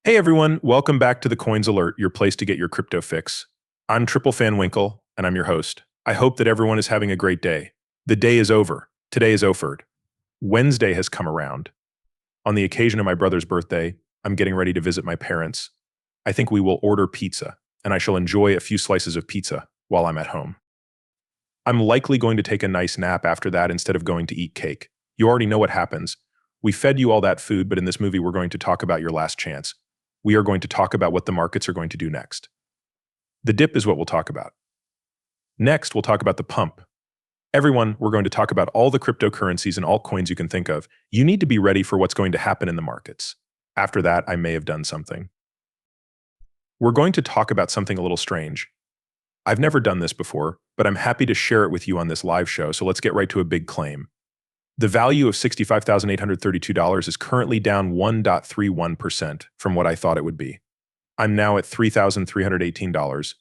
Hey everyone, welcome back to the Coins Alert, your place to get your crypto fix. I'm Triple Fan Winkle, and I'm your host. I hope that everyone is having a great day. The day is over. Today is Offered. Wednesday has come around. On the occasion of my brother's birthday, I'm getting ready to visit my parents. I think we will order pizza, and I shall enjoy a few slices of pizza while I'm at home. I'm likely going to take a nice nap after that instead of going to eat cake. You already know what happens. We fed you all that food, but in this movie, we're going to talk about your last chance. We are going to talk about what the markets are going to do next. The dip is what we'll talk about. Next, we'll talk about the pump. Everyone, we're going to talk about all the cryptocurrencies and altcoins you can think of. You need to be ready for what's going to happen in the markets. After that, I may have done something. We're going to talk about something a little strange. I've never done this before, but I'm happy to share it with you on this live show, so let's get right to a big claim. The value of $65,832 is currently down 1.31% from what I thought it would be. I'm now at $3,318.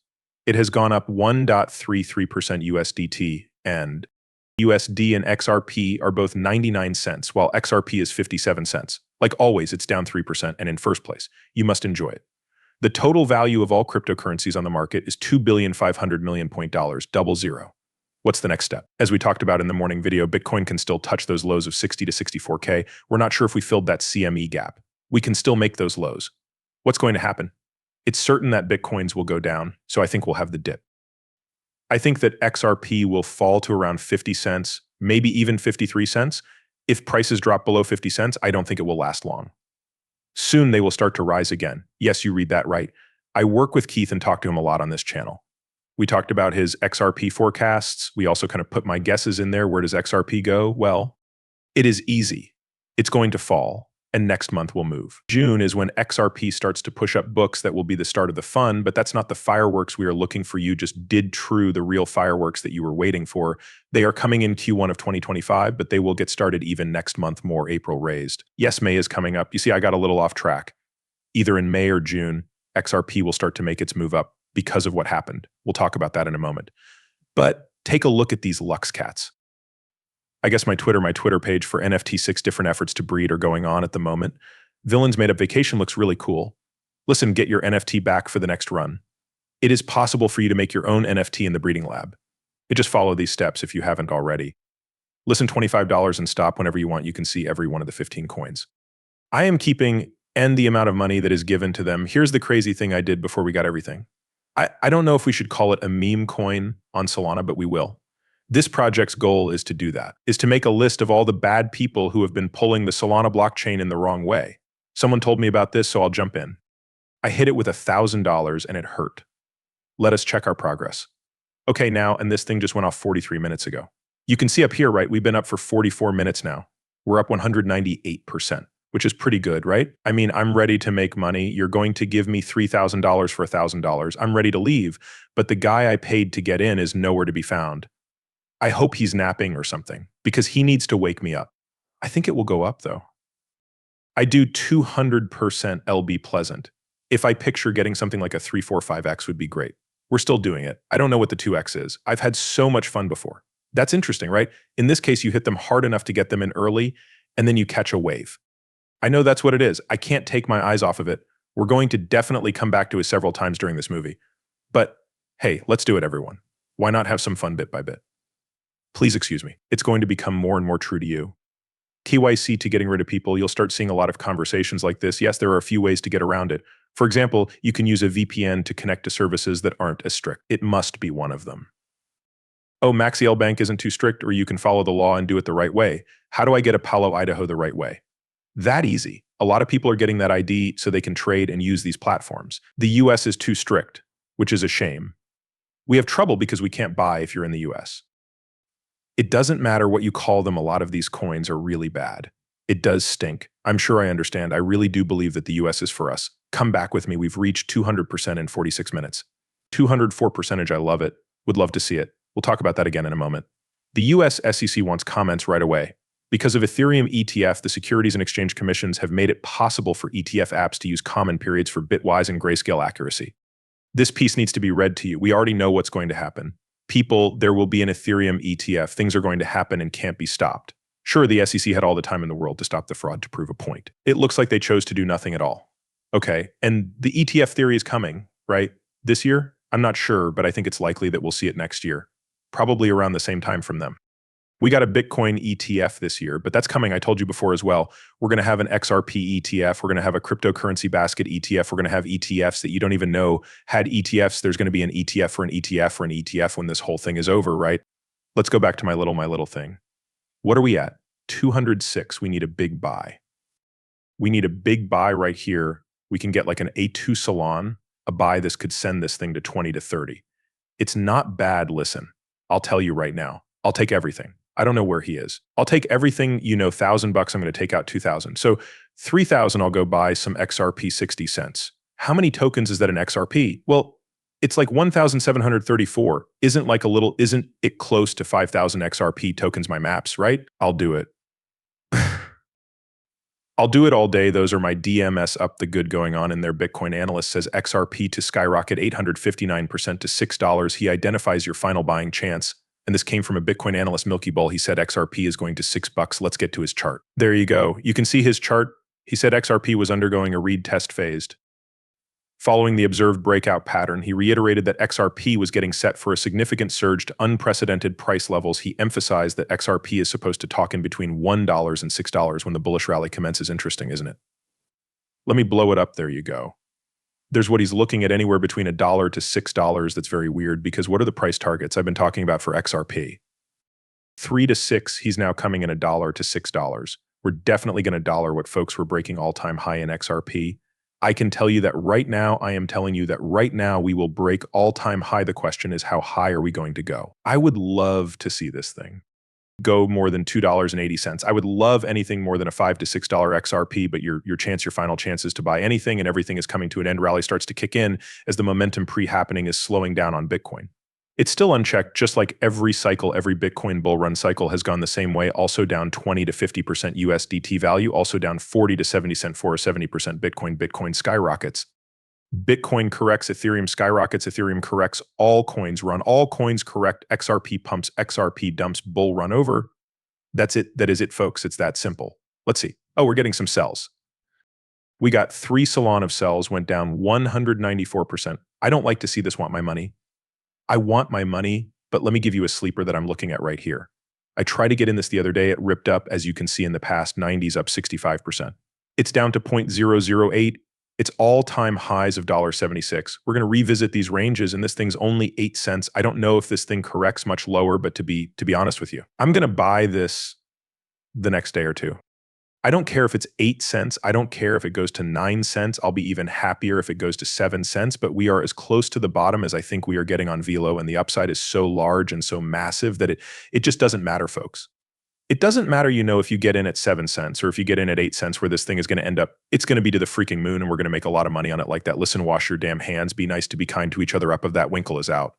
It has gone up 1.33% USDT, and USD and XRP are both 99 cents, while XRP is 57 cents. Like always, it's down 3% and in first place. You must enjoy it. The total value of all cryptocurrencies on the market is $2,500,000,000, 00. What's the next step? As we talked about in the morning video, Bitcoin can still touch those lows of 60 to 64K. We're not sure if we filled that CME gap. We can still make those lows. What's going to happen? It's certain that Bitcoins will go down, so I think we'll have the dip. I think that XRP will fall to around 50 cents, maybe even 53 cents. If prices drop below 50 cents, I don't think it will last long. Soon they will start to rise again. Yes, you read that right. I work with Keith and talk to him a lot on this channel. We talked about his XRP forecasts. We also kind of put my guesses in there. Where does XRP go? Well, it is easy. It's going to fall, and next month will move. June is when XRP starts to push up books that will be the start of the fun, but that's not the fireworks we are looking for. You just did true the real fireworks that you were waiting for. They are coming in Q1 of 2025, but they will get started even next month, more April raised. Yes, May is coming up. You see, I got a little off track. Either in May or June, XRP will start to make its move up because of what happened. We'll talk about that in a moment. But take a look at these Lux cats. I guess my Twitter page for NFT 6 different efforts to breed are going on at the moment. Villains Made Up Vacation looks really cool. Listen, get your NFT back for the next run. It is possible for you to make your own NFT in the breeding lab. You just follow these steps if you haven't already. Listen, $25 and stop whenever you want. You can see every one of the 15 coins. I am keeping and the amount of money that is given to them. Here's the crazy thing I did before we got everything. I don't know if we should call it a meme coin on Solana, but we will. This project's goal is to do that, is to make a list of all the bad people who have been pulling the Solana blockchain in the wrong way. Someone told me about this, so I'll jump in. I hit it with $1,000 and it hurt. Let us check our progress. Okay, now, and this thing just went off 43 minutes ago. You can see up here, right? We've been up for 44 minutes now. We're up 198%. Which is pretty good, right? I mean, I'm ready to make money. You're going to give me $3,000 for $1,000. I'm ready to leave, but the guy I paid to get in is nowhere to be found. I hope he's napping or something, because he needs to wake me up. I think it will go up, though. I do 200% LB pleasant. If I picture getting something like a 345X would be great. We're still doing it. I don't know what the 2X is. I've had so much fun before. That's interesting, right? In this case, you hit them hard enough to get them in early, and then you catch a wave. I know that's what it is. I can't take my eyes off of it. We're going to definitely come back to it several times during this movie. But hey, let's do it, everyone. Why not have some fun bit by bit? Please excuse me. It's going to become more and more true to you. KYC to getting rid of people, you'll start seeing a lot of conversations like this. Yes, there are a few ways to get around it. For example, you can use a VPN to connect to services that aren't as strict. It must be one of them. Oh, Maxiel Bank isn't too strict, or you can follow the law and do it the right way. How do I get a Palo, Idaho the right way? That easy. A lot of people are getting that ID so they can trade and use these platforms. The US is too strict, which is a shame. We have trouble because we can't buy if you're in the US. It doesn't matter what you call them, a lot of these coins are really bad. It does stink. I'm sure I understand. I really do believe that the US is for us. Come back with me. We've reached 200% in 46 minutes. 204%, I love it. Would love to see it. We'll talk about that again in a moment. The US SEC wants comments right away. Because of Ethereum ETF, the Securities and Exchange Commissions have made it possible for ETF apps to use common periods for bitwise and grayscale accuracy. This piece needs to be read to you. We already know what's going to happen. People, there will be an Ethereum ETF. Things are going to happen and can't be stopped. Sure, the SEC had all the time in the world to stop the fraud to prove a point. It looks like they chose to do nothing at all. Okay, and the ETF theory is coming, right? This year? I'm not sure, but I think it's likely that we'll see it next year, probably around the same time from them. We got a Bitcoin ETF this year, but that's coming. I told you before as well. We're going to have an XRP ETF. We're going to have a cryptocurrency basket ETF. We're going to have ETFs that you don't even know had ETFs. There's going to be an ETF for an ETF for an ETF when this whole thing is over, right? Let's go back to my little thing. What are we at? 206. We need a big buy. We need a big buy right here. We can get like an A2 salon, a buy. This could send this thing to 20 to 30. It's not bad. Listen, I'll tell you right now. I'll take everything. I don't know where he is. I'll take everything, $1,000. I'm going to take out 2,000. So 3,000, I'll go buy some XRP 60 cents. How many tokens is that in XRP? Well, it's like 1,734. Isn't it close to 5,000 XRP tokens, my maps, right? I'll do it. I'll do it all day. Those are my DMS up the good going on in there. Bitcoin analyst says XRP to skyrocket 859% to $6. He identifies your final buying chance. And this came from a Bitcoin analyst, Milky Bull. He said XRP is going to $6. Let's get to his chart. There you go. You can see his chart. He said XRP was undergoing a read test phased. Following the observed breakout pattern, he reiterated that XRP was getting set for a significant surge to unprecedented price levels. He emphasized that XRP is supposed to talk in between $1 and $6 when the bullish rally commences. Interesting, isn't it? Let me blow it up. There you go. There's what he's looking at anywhere between $1 to $6. That's very weird because what are the price targets I've been talking about for XRP? 3 to 6, he's now coming in $1 to $6. We're definitely going to dollar what folks were breaking all-time high in XRP. I can tell you that right now, I am telling you that right now we will break all-time high. The question is, how high are we going to go? I would love to see this thing go more than $2.80. I would love anything more than a $5 to $6 XRP, but your final chance is to buy anything and everything is coming to an end. Rally starts to kick in as the momentum pre-happening is slowing down on Bitcoin. It's still unchecked, just like every cycle, every Bitcoin bull run cycle has gone the same way, also down 20 to 50% USDT value, also down 40 to 70 cent for a 70% Bitcoin. Bitcoin skyrockets. Bitcoin corrects, Ethereum skyrockets, Ethereum corrects, all coins run, all coins correct, XRP pumps, XRP dumps, bull run over. That's it. That is it, folks. It's that simple. Let's see. Oh, we're getting some sells. We got 3 salon of sells, went down 194%. I don't like to see this want my money. I want my money, but let me give you a sleeper that I'm looking at right here. I tried to get in this the other day. It ripped up, as you can see in the past 90s, up 65%. It's down to 0.008. It's all-time highs of $1.76. We're going to revisit these ranges, and this thing's only 8 cents. I don't know if this thing corrects much lower, but to be honest with you, I'm going to buy this the next day or two. I don't care if it's 8 cents. I don't care if it goes to 9 cents. I'll be even happier if it goes to 7 cents, but we are as close to the bottom as I think we are getting on Velo, and the upside is so large and so massive that it just doesn't matter, folks. It doesn't matter, if you get in at 7 cents or if you get in at 8 cents where this thing is going to end up, it's going to be to the freaking moon and we're going to make a lot of money on it like that. Listen, wash your damn hands. Be nice to be kind to each other. Up of that Winkle is out.